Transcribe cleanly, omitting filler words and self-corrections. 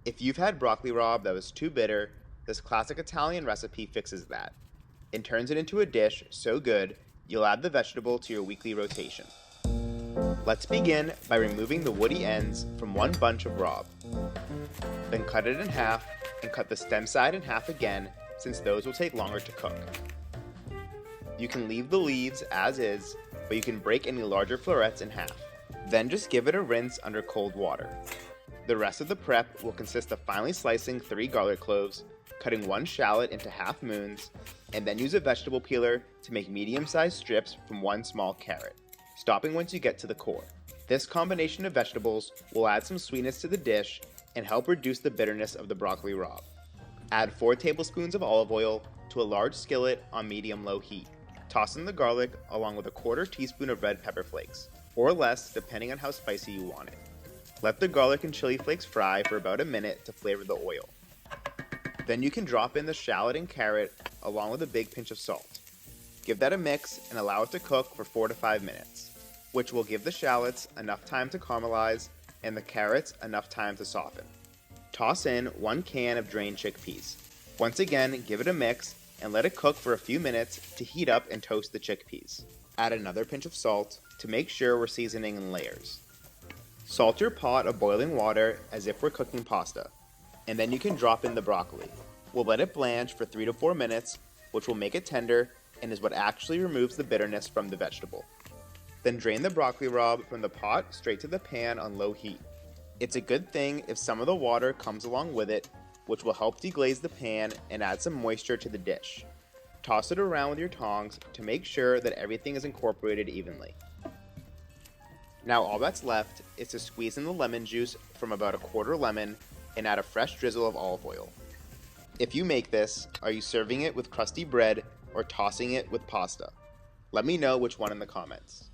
If you've had broccoli rabe that was too bitter, this classic Italian recipe fixes that. It turns it into a dish so good, you'll add the vegetable to your weekly rotation. Let's begin by removing the woody ends from one bunch of rabe. Then cut it in half and cut the stem side in half again, since those will take longer to cook. You can leave the leaves as is, but you can break any larger florets in half. Then just give it a rinse under cold water. The rest of the prep will consist of finely slicing 3 garlic cloves, cutting 1 shallot into half moons, and then use a vegetable peeler to make medium-sized strips from 1 small carrot, stopping once you get to the core. This combination of vegetables will add some sweetness to the dish and help reduce the bitterness of the broccoli rabe. Add 4 tablespoons of olive oil to a large skillet on medium-low heat. Toss in the garlic along with a 1/4 teaspoon of red pepper flakes, or less depending on how spicy you want it. Let the garlic and chili flakes fry for about a minute to flavor the oil. Then you can drop in the shallot and carrot along with a big pinch of salt. Give that a mix and allow it to cook for 4 to 5 minutes, which will give the shallots enough time to caramelize and the carrots enough time to soften. Toss in 1 can of drained chickpeas. Once again, give it a mix and let it cook for a few minutes to heat up and toast the chickpeas. Add another pinch of salt to make sure we're seasoning in layers. Salt your pot of boiling water as if we're cooking pasta, and then you can drop in the broccoli. We'll let it blanch for 3 to 4 minutes, which will make it tender and is what actually removes the bitterness from the vegetable. Then drain the broccoli rabe from the pot straight to the pan on low heat. It's a good thing if some of the water comes along with it, which will help deglaze the pan and add some moisture to the dish. Toss it around with your tongs to make sure that everything is incorporated evenly. Now all that's left is to squeeze in the lemon juice from about a 1/4 lemon and add a fresh drizzle of olive oil. If you make this, are you serving it with crusty bread or tossing it with pasta? Let me know which one in the comments.